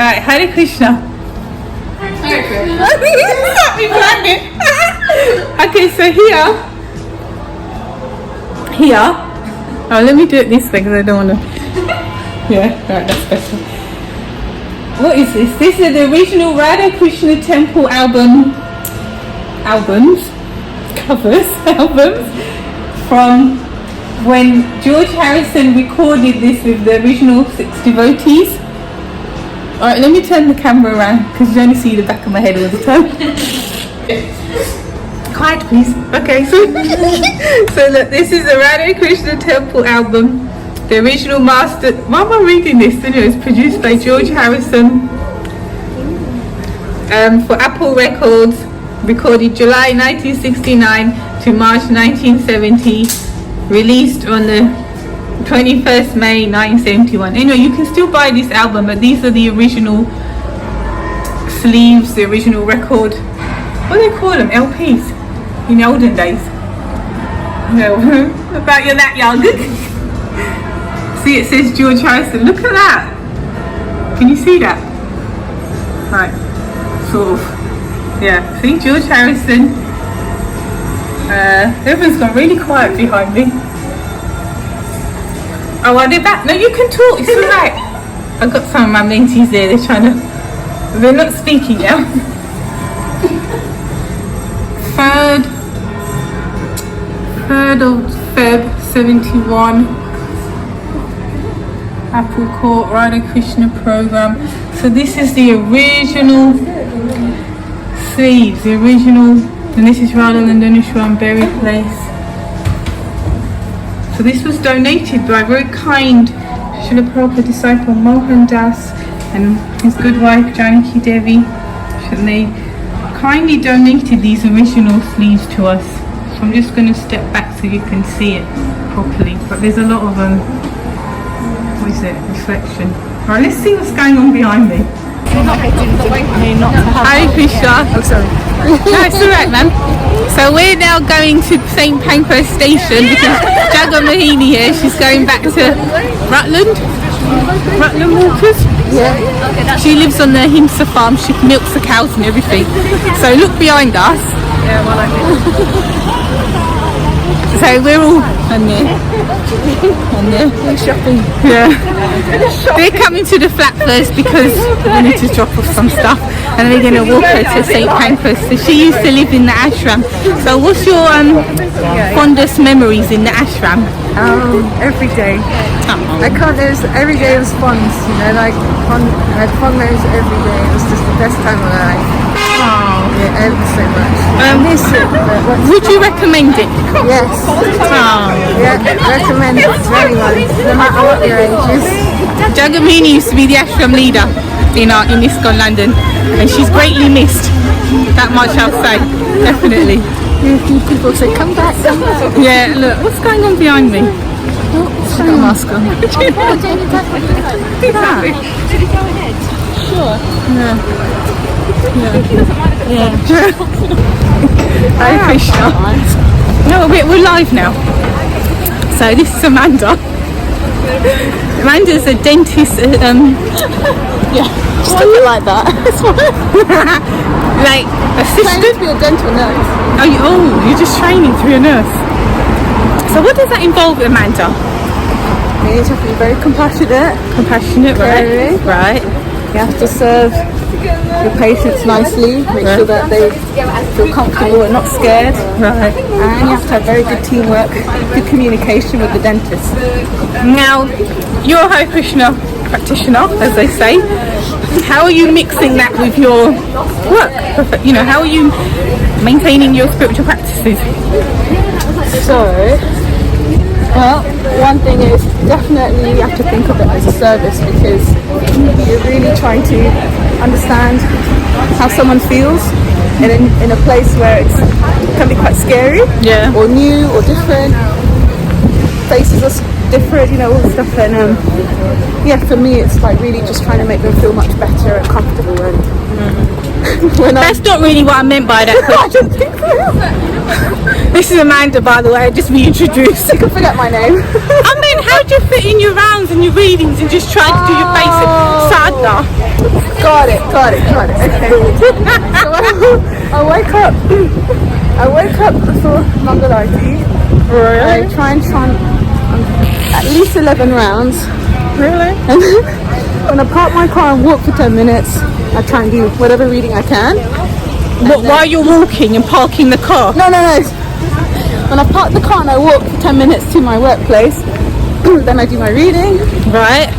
Alright, Hare Krishna. Hare Krishna. Okay, so here. Oh, let me do it this way because I don't want to. Yeah, right, that's better. What is this? This is the original Hare Krishna Temple albums, from when George Harrison recorded this with the original 6 devotees. Alright, let me turn the camera around because you only see the back of my head all the time. Quiet please. Okay, so look, this is the Hare Krishna Temple album. The original master, why am I reading this? It's produced by George Harrison for Apple Records, recorded July 1969 to March 1970, released on the 21st May 1971. Anyway, you can still buy this album, but these are the original sleeves, the original record. What do they call them? LPs in the olden days. No, about you're that young. See, it says George Harrison. Look at that. Can you see that? Right, sort of. Yeah, see, George Harrison. Everyone's gone really quiet behind me. Oh, are they back? No, you can talk. It's alright. I've got some of my mentees there. They're trying to. They're not speaking now. 3rd of Feb 71. Apple Court Hare Krishna program. So this is the original sleeves, the original, and this is Radha Landanishwaram Berry Place. So this was donated by a very kind Srila Prabhupada disciple Mohan Das and his good wife Janaki Devi. They kindly donated these original sleeves to us. So I'm just going to step back so you can see it properly. But there's a lot of what is it? Reflection. Right, let's see what's going on behind me. Hare Krishna. Oh, sorry. No, it's alright, man. So we're now going to St Pancras Station because Jaga Mohini here, she's going back to Rutland Walkers. Yeah. She lives on the Himsa farm, she milks the cows and everything. So look behind us. Yeah, well, I did. So we're all on there. Shopping. Yeah. They're coming to the flat first because we need to drop off some stuff and we're going to walk her to St Pancras. So she used to live in the ashram. So what's your fondest memories in the ashram? Every day. I can't, every day was fun, I had fun memories every day. It was just the best time of my life. Yeah, ever so much. Would you recommend it? Yes. Yeah, recommend it to anyone, no matter what your age is. Jagamini used to be the ashram leader in ISKCON-London and she's greatly missed. That much I'll say, definitely. People say, come back. Yeah, look, what's going on behind me? I've got a mask on. Should we go ahead? Sure. Yeah. Hare Krishna. No, we're live now. So this is Amanda. Amanda's a dentist. Yeah, just look like that. Like assistant. To be a dental nurse. Oh, you're just training to be a nurse. So what does that involve, Amanda? You need to be very compassionate. Compassionate, right? Right. You have to serve your patients nicely, make sure that they feel comfortable and not scared. Right. And you have to have very good teamwork, good communication with the dentist. Now, you're a Hare Krishna practitioner, as they say. How are you mixing that with your work? How are you maintaining your spiritual practices? So, well, one thing is definitely you have to think of it as a service because you're really trying to understand how someone feels in a place where it can be quite scary, or new or different. Faces are different, all the stuff. And for me, it's like really just trying to make them feel much better and comfortable. And that's not really what I meant by that. I don't think so. This is Amanda, by the way. I just reintroduced. You can forget my name. I mean, how do you fit in your rounds and your readings and just try to do your basic sadhana? Got it. Okay. So I wake up before Mangalarti. Really? I try and chant at least 11 rounds. Really? And then when I park my car and walk for 10 minutes, I try and do whatever reading I can. But while you're walking and parking the car? No. When I park the car and I walk for 10 minutes to my workplace, then I do my reading. Right.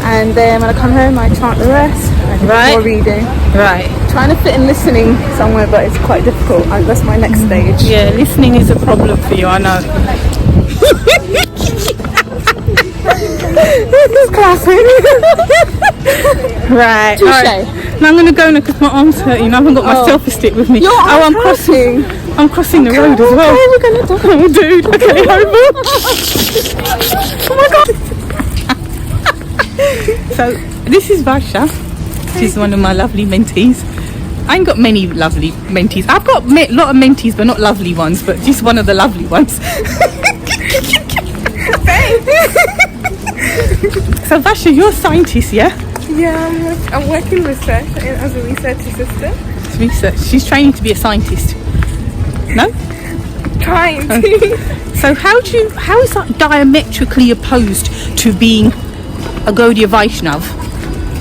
And then when I come home, I chant the rest. I do more reading. Right. Trying to fit in listening somewhere, but it's quite difficult. That's my next stage. Yeah, listening is a problem for you, I know. This is classic. Right. Touche. Right. Now I'm going to go now because my arm's hurting. I haven't got my selfie stick with me. I'm crossing. I'm crossing the road as well. We're gonna talk. Oh, dude. Okay, over. Oh my god. So this is Varsha. She's one of my lovely mentees. I ain't got many lovely mentees. I've got a lot of mentees, but not lovely ones. But just one of the lovely ones. So Varsha, you're a scientist, yeah? Yeah, I'm working research as a research assistant. It's research. She's training to be a scientist. No? Trying to. So how is that diametrically opposed to being a Gaudiya Vaishnav?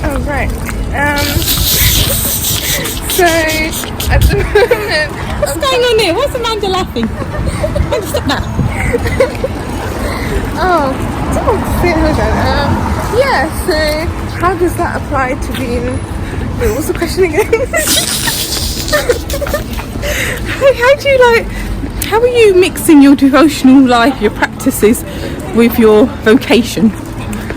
Oh, right. So, at the moment... What's going on here? Why's Amanda laughing? Amanda, stop that. hold on. Yeah, so how does that apply to being... Wait, what's the question again? How are you mixing your devotional life, your practices, with your vocation?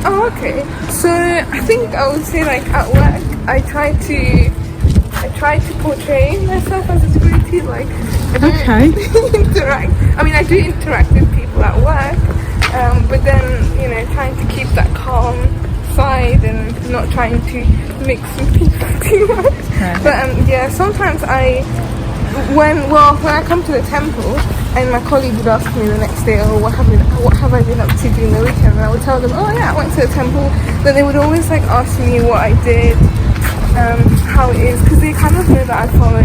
Oh, okay. So I think I would say like at work, I try to portray myself as a devotee. Like I don't interact. I mean, I do interact with people at work, but then trying to keep that calm side and not trying to mix with people too much. Right. But yeah, sometimes when I come to the temple and my colleague would ask me the next day, oh, what have I been up to during the weekend, and I would tell them, oh yeah, I went to the temple. Then they would always ask me what I did, how it is, because they kind of know that I follow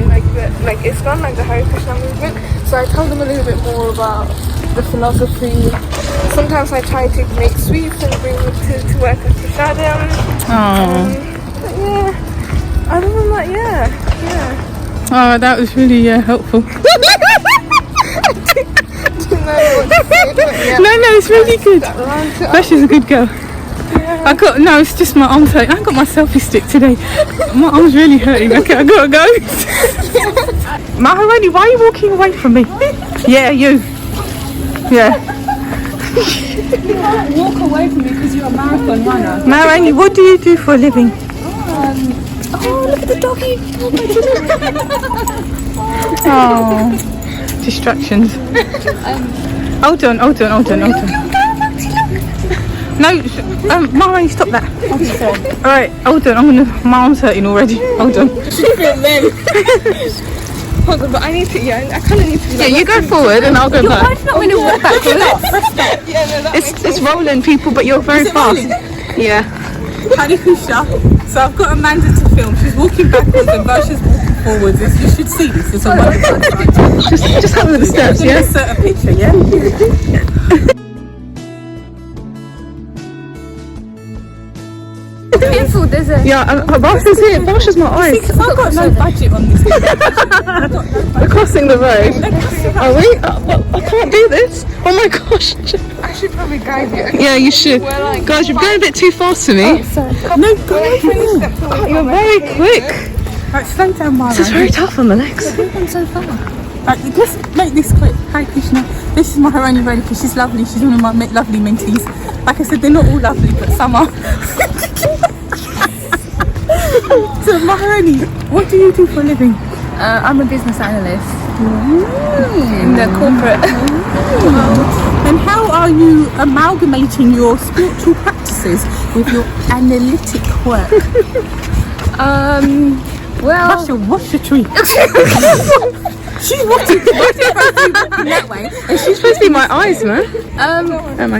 like ISKCON, like the Hare Krishna movement. So I tell them a little bit more about the philosophy. Sometimes I try to make sweets and bring them to work at Prasadam. But yeah, other than that, yeah. Oh, that was really helpful. No, it's really good. Varsha's a good girl. Yeah. It's just my arm's hurting. I haven't got my selfie stick today. My arm's really hurting. Okay, I gotta go. Maharani, why are you walking away from me? Yeah, you. Yeah. You can't walk away from me because you're a marathon runner. Maharani, what do you do for a living? Oh, look at the doggy. Oh, distractions. Hold on. No, Maharani, stop that. Alright, hold on, my arm's hurting already. Hold on. Hold on, but I need to, I kind of need to be You go forward and I'll go back. I'm not going to walk back. It's rolling, people, but you're very fast. Yeah. Hare Krishna. So I've got Amanda to film. She's walking backwards and Varsha's walking forwards. You should see this. It's a wonderful. Just have a little steps, yeah? Insert a picture, yeah? Painful, there's a... Yeah, Varsha's here. Varsha's my eyes. Because I've got no budget on this. We're crossing the road. Are we? I can't do this. Oh my gosh. I should probably guide you. Yeah, you should. Guys, you're going a bit too fast for me. No, go you're very quick. Right, slow down, Mara. This is very tough on the legs. I'm so far. Right, just make this quick. Hare Krishna. This is Maharani Radhika. She's lovely. She's one of my lovely mentees. Like I said, they're not all lovely, but some are. So Maharani, what do you do for a living? I'm a business analyst in the corporate. And how are you amalgamating your spiritual practices with your analytic work? Well, Wash your tree. She's watching that way. And she's supposed to be my eyes, man.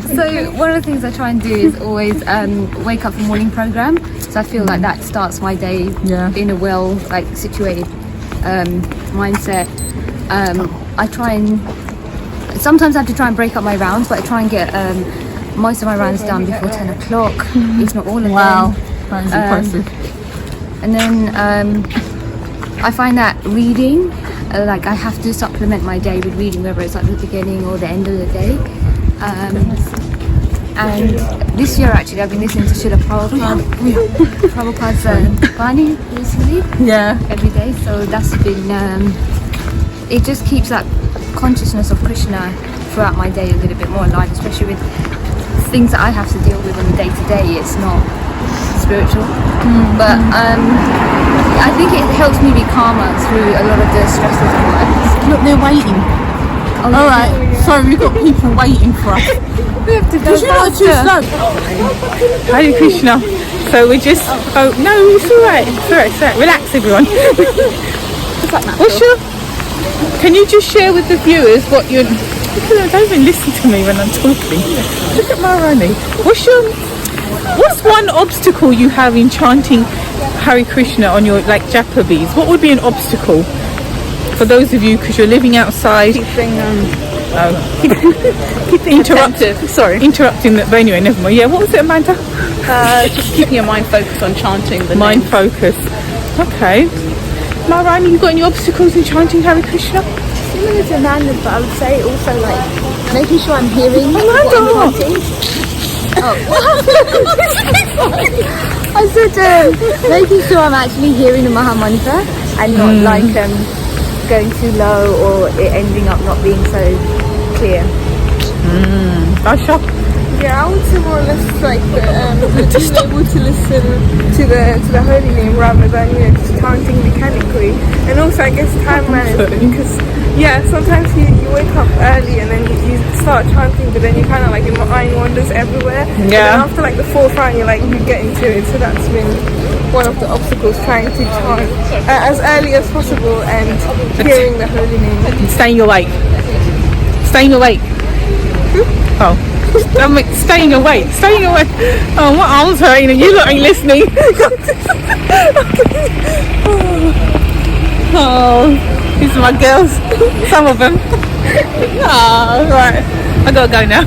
So one of the things I try and do is always wake up for morning program. So I feel like that starts my day in a well situated mindset. I try and sometimes I have to try and break up my rounds, but I try and get most of my rounds done before 10 o'clock, if not all of them. Wow, that is impressive. And then I find that reading, I have to supplement my day with reading, whether it's at the beginning or the end of the day. And this year actually I've been listening to Srila Prabhupada's Bani recently, every day. So that's been, it just keeps that consciousness of Krishna throughout my day a little bit more alive, especially with things that I have to deal with on the day to day. It's not spiritual, but I think it helps me be calmer through a lot of the stresses of life. Look, they're waiting. Alright, sorry, we've got people waiting for us. We have to go You're not too slow. Hare Krishna. So we're just, no, it's alright. It's alright. Relax, everyone. What's your, can you just share with the viewers what you're, don't even listen to me when I'm talking. Look at Maharani. What's one obstacle you have in chanting Hare Krishna on your japa beads? What would be an obstacle for those of you, because you're living outside? Interrupting that. But anyway, never mind. Yeah, what was it, Amanda? Just keeping your mind focused on chanting the Mind name. focus. Okay. Maharani, you got any obstacles in chanting Hare Krishna? Similar to Amanda, but I would say also making sure I'm hearing what I'm chanting. I said making sure I'm actually hearing the Maha Mantra and not going too low or it ending up not being so clear. Asha? Yeah, I would say more or less being able to listen to the holy name rather than just chanting mechanically, and also I guess time management, because sometimes you wake up early and then you start chanting, but then you kind of your mind wanders everywhere. And then after the fourth round you get into it. So that's been one of the obstacles, trying to chant as early as possible and hearing the holy name. Staying awake. Oh. Staying awake. Oh, my arms hurting and you lot ain't listening. Oh, these are my girls. Some of them. Oh, right. I gotta go now.